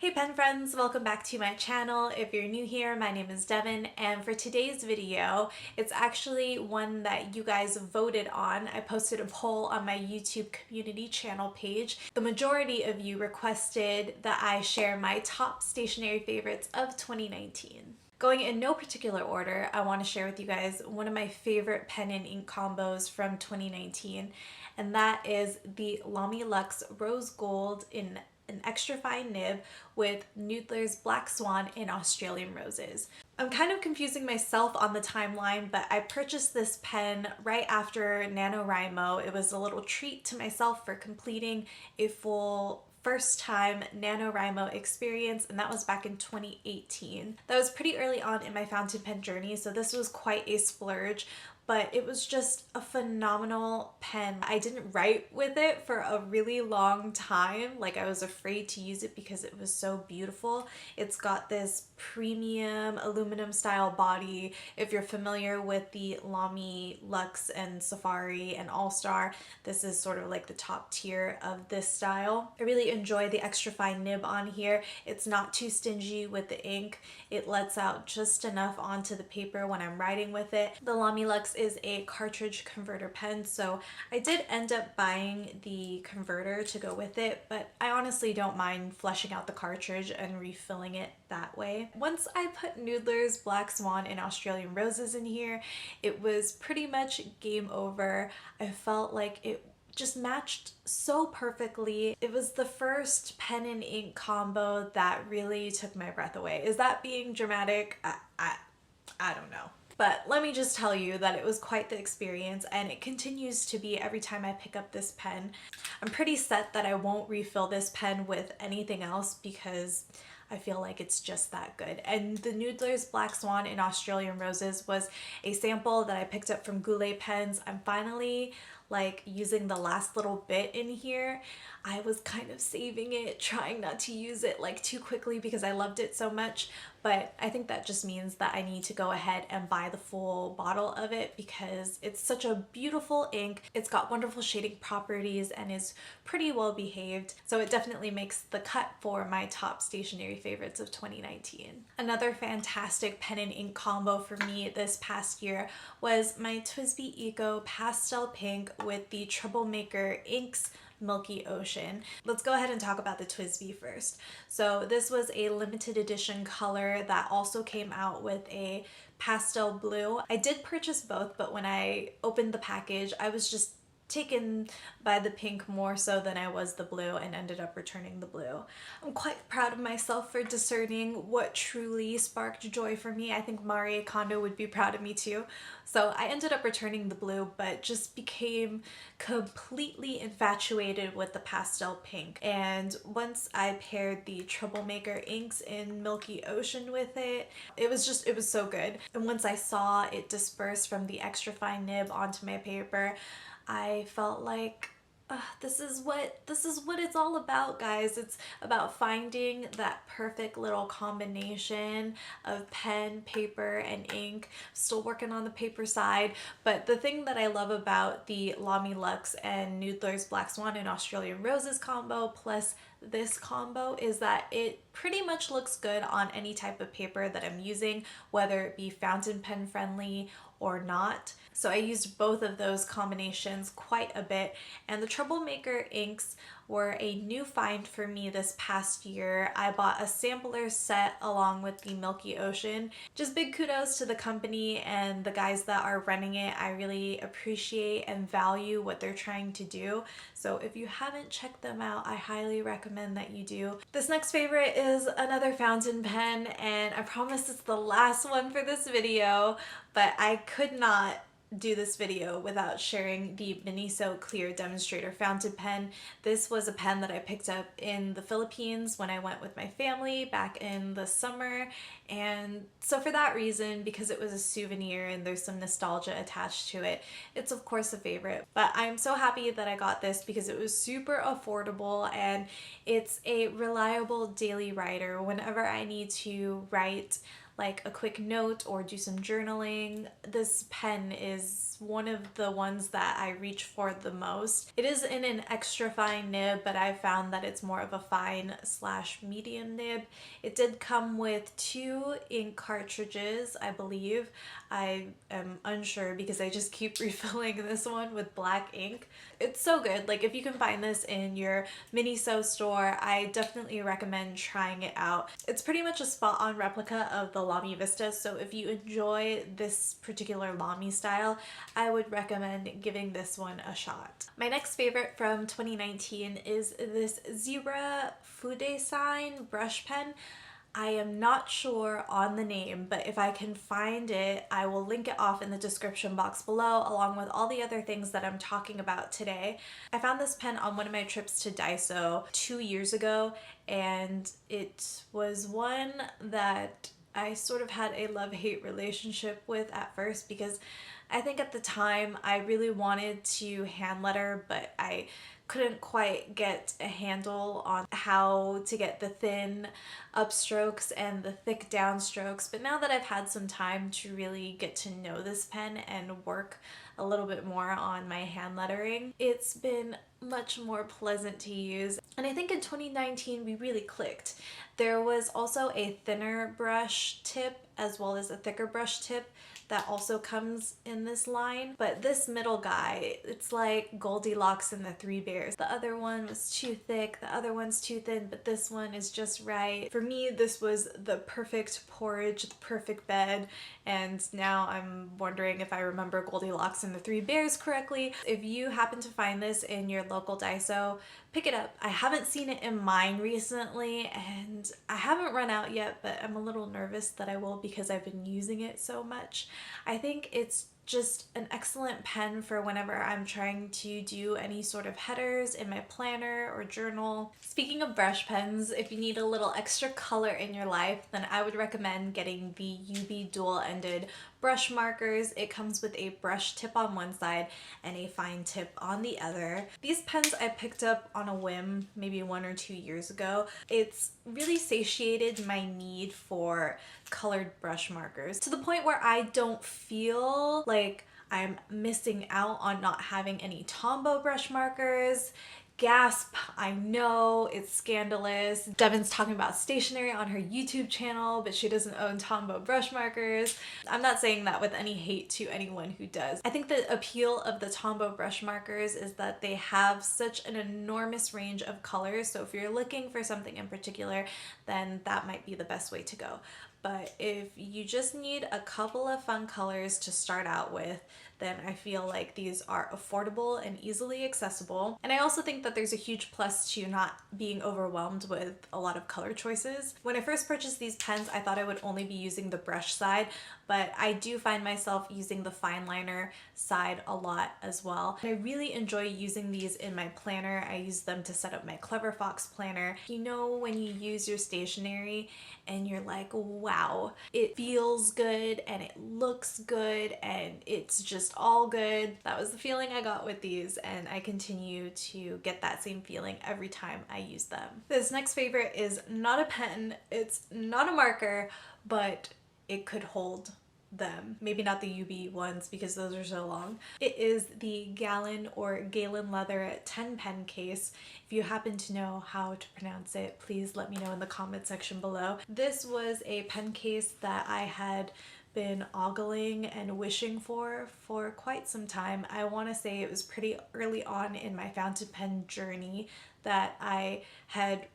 Hey pen friends, welcome back to my channel. If you're new here, my name is Devin, and for today's video, it's actually one that you guys voted on. I posted a poll on my YouTube community channel page. The majority of you requested that I share my top stationery favorites of 2019. Going in no particular order, I want to share with you guys one of my favorite pen and ink combos from 2019, and that is the Lamy Lux Rose Gold in an extra fine nib with Noodler's Black Swan in Australian Roses. I'm kind of confusing myself on the timeline, but I purchased this pen right after NaNoWriMo. It was a little treat to myself for completing a full first time NaNoWriMo experience, and that was back in 2018. That was pretty early on in my fountain pen journey, so this was quite a splurge, but it was just a phenomenal pen. I didn't write with it for a really long time. Like, I was afraid to use it because it was so beautiful. It's got this premium aluminum style body. If you're familiar with the Lamy Lux and Safari and All-Star, this is sort of like the top tier of this style. I really enjoy the extra fine nib on here. It's not too stingy with the ink. It lets out just enough onto the paper when I'm writing with it. The Lamy Lux is a cartridge converter pen, so I did end up buying the converter to go with it, but I honestly don't mind fleshing out the cartridge and refilling it that way. Once I put Noodler's Black Swan and Australian Roses in here, it was pretty much game over. I felt like it just matched so perfectly. It was the first pen and ink combo that really took my breath away. Is that being dramatic? I don't know. But let me just tell you that it was quite the experience, and it continues to be every time I pick up this pen. I'm pretty set that I won't refill this pen with anything else because I feel like it's just that good. And the Noodler's Black Swan in Australian Roses was a sample that I picked up from Goulet Pens. I'm finally like using the last little bit in here. I was kind of saving it, trying not to use it like too quickly because I loved it so much, but I think that just means that I need to go ahead and buy the full bottle of it because it's such a beautiful ink. It's got wonderful shading properties and is pretty well behaved, so it definitely makes the cut for my top stationery favorites of 2019. Another fantastic pen and ink combo for me this past year was my TWSBI Eco Pastel Pink with the Troublemaker Inks Milky Ocean. Let's go ahead and talk about the TWSBI first. So this was a limited edition color that also came out with a pastel blue. I did purchase both, but when I opened the package, I was just taken by the pink more so than I was the blue and ended up returning the blue. I'm quite proud of myself for discerning what truly sparked joy for me. I think Marie Kondo would be proud of me too. So I ended up returning the blue, but just became completely infatuated with the pastel pink. And once I paired the Troublemaker inks in Milky Ocean with it, it was so good. And once I saw it disperse from the extra fine nib onto my paper, I felt like this is what it's all about, guys. It's about finding that perfect little combination of pen, paper, and ink. Still working on the paper side, but the thing that I love about the Lamy Lux and Noodler's Black Swan and Australian Roses combo plus this combo is that it pretty much looks good on any type of paper that I'm using, whether it be fountain pen friendly or not. So I used both of those combinations quite a bit, and the Troublemaker inks were a new find for me this past year. I bought a sampler set along with the Milky Ocean. Just big kudos to the company and the guys that are running it. I really appreciate and value what they're trying to do. So if you haven't checked them out, I highly recommend that you do. This next favorite is another fountain pen, and I promise it's the last one for this video, but I could not do this video without sharing the Miniso Clear Demonstrator Fountain Pen. This was a pen that I picked up in the Philippines when I went with my family back in the summer, and so for that reason, because it was a souvenir and there's some nostalgia attached to it, it's of course a favorite. But I'm so happy that I got this because it was super affordable and it's a reliable daily writer. Whenever I need to write like a quick note or do some journaling, this pen is one of the ones that I reach for the most. It is in an extra fine nib, but I found that it's more of a fine slash medium nib. It did come with 2 ink cartridges, I believe. I am unsure because I just keep refilling this one with black ink. It's so good. Like, if you can find this in your Miniso store, I definitely recommend trying it out. It's pretty much a spot-on replica of the Lamy Vista, so if you enjoy this particular Lamy style, I would recommend giving this one a shot. My next favorite from 2019 is this Zebra Fude Sign brush pen. I am not sure on the name, but if I can find it, I will link it off in the description box below, along with all the other things that I'm talking about today. I found this pen on one of my trips to Daiso 2 years ago, and it was one that I sort of had a love-hate relationship with at first, because I think at the time I really wanted to hand letter, but I couldn't quite get a handle on how to get the thin upstrokes and the thick downstrokes. But now that I've had some time to really get to know this pen and work a little bit more on my hand lettering, it's been much more pleasant to use. And I think in 2019 we really clicked. There was also a thinner brush tip as well as a thicker brush tip that also comes in this line, but this middle guy, it's like Goldilocks and the Three Bears. The other one was too thick, the other one's too thin, but this one is just right. For me, this was the perfect porridge, the perfect bed, and now I'm wondering if I remember Goldilocks and the Three Bears correctly. If you happen to find this in your local Daiso, pick it up. I haven't seen it in mine recently, and I haven't run out yet, but I'm a little nervous that I will because I've been using it so much. I think it's just an excellent pen for whenever I'm trying to do any sort of headers in my planner or journal. Speaking of brush pens, if you need a little extra color in your life, then I would recommend getting the UB dual-ended brush markers. It comes with a brush tip on one side and a fine tip on the other. These pens I picked up on a whim maybe 1 or 2 years ago. It's really satiated my need for colored brush markers to the point where I don't feel like I'm missing out on not having any Tombow brush markers. Gasp, I know, it's scandalous. Devin's talking about stationery on her YouTube channel, but she doesn't own Tombow brush markers. I'm not saying that with any hate to anyone who does. I think the appeal of the Tombow brush markers is that they have such an enormous range of colors, so if you're looking for something in particular, then that might be the best way to go. But if you just need a couple of fun colors to start out with, then I feel like these are affordable and easily accessible. And I also think that there's a huge plus to not being overwhelmed with a lot of color choices. When I first purchased these pens, I thought I would only be using the brush side, but I do find myself using the fine liner side a lot as well. And I really enjoy using these in my planner. I use them to set up my Clever Fox planner. You know when you use your stationery and you're like, wow, it feels good and it looks good and it's just all good. That was the feeling I got with these, and I continue to get that same feeling every time I use them. This next favorite is not a pen, it's not a marker, but it could hold them. Maybe not the UB ones because those are so long. It is the Gallon or Galen Leather 10 pen case. If you happen to know how to pronounce it, please let me know in the comment section below. This was a pen case that I had been ogling and wishing for quite some time. I want to say it was pretty early on in my fountain pen journey that I had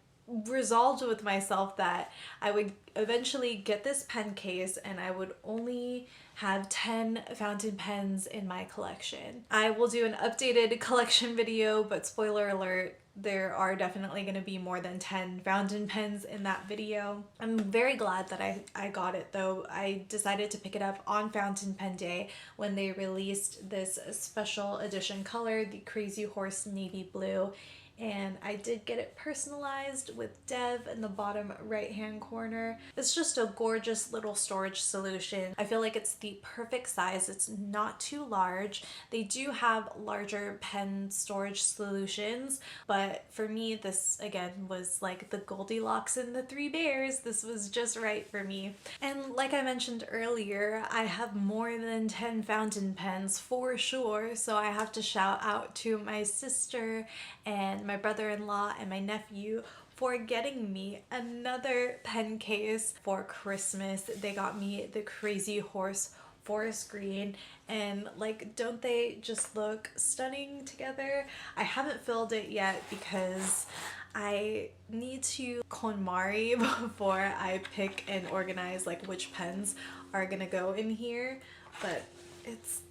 resolved with myself that I would eventually get this pen case and I would only have 10 fountain pens in my collection. I will do an updated collection video, but spoiler alert, there are definitely going to be more than 10 fountain pens in that video. I'm very glad that I got it though. I decided to pick it up on Fountain Pen Day when they released this special edition color, the Crazy Horse Navy Blue. and I did get it personalized with Dev in the bottom right hand corner. It's just a gorgeous little storage solution. I feel like it's the perfect size. It's not too large. They do have larger pen storage solutions, but for me this again was like the Goldilocks and the Three Bears. This was just right for me. And like I mentioned earlier, I have more than 10 fountain pens for sure, so I have to shout out to my sister and my brother-in-law and my nephew for getting me another pen case for Christmas. They got me the Crazy Horse forest green, and like, don't they just look stunning together? I haven't filled it yet because I need to KonMari before I pick and organize like which pens are gonna go in here, but it's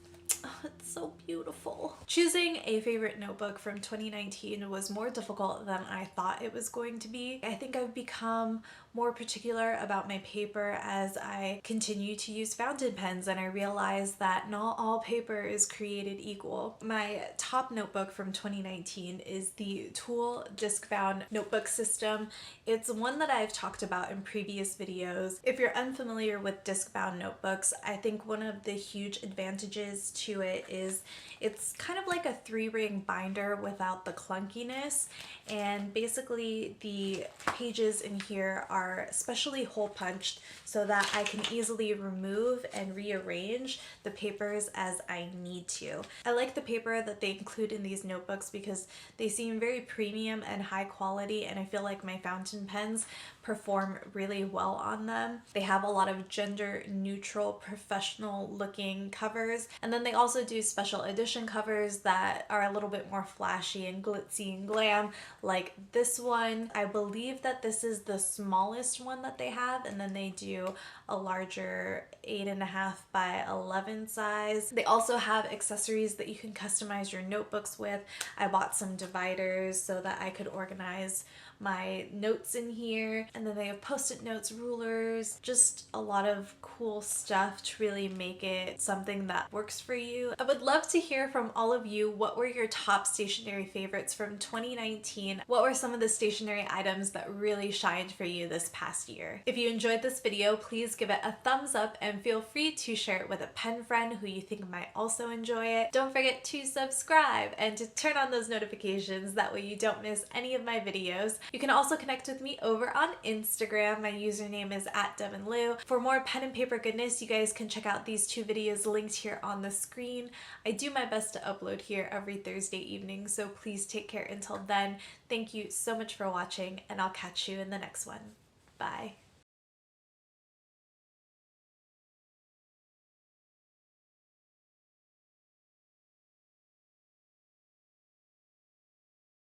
so beautiful. Choosing a favorite notebook from 2019 was more difficult than I thought it was going to be. I think I've become more particular about my paper as I continue to use fountain pens, and I realize that not all paper is created equal. My top notebook from 2019 is the Tool disc-bound notebook system. It's one that I've talked about in previous videos. If you're unfamiliar with disc-bound notebooks, I think one of the huge advantages to it is it's kind of like a 3-ring binder without the clunkiness, and basically the pages in here are specially hole punched so that I can easily remove and rearrange the papers as I need to. I like the paper that they include in these notebooks because they seem very premium and high quality, and I feel like my fountain pens perform really well on them. They have a lot of gender neutral, professional looking covers, and then they also do special edition covers that are a little bit more flashy and glitzy and glam, like this one. I believe that this is the smallest one that they have, and then they do a larger 8.5 by 11 size. They also have accessories that you can customize your notebooks with. I bought some dividers so that I could organize my notes in here, and then they have post-it notes, rulers, just a lot of cool stuff to really make it something that works for you. I would love to hear from all of you. What were your top stationery favorites from 2019? What were some of the stationery items that really shined for you this past year? If you enjoyed this video, please give it a thumbs up and feel free to share it with a pen friend who you think might also enjoy it. Don't forget to subscribe and to turn on those notifications, that way you don't miss any of my videos. You can also connect with me over on Instagram. My username is @DevinLou. For more pen and paper goodness, you guys can check out these 2 videos linked here on the screen. I do my best to upload here every Thursday evening, so please take care until then. Thank you so much for watching, and I'll catch you in the next one. Bye.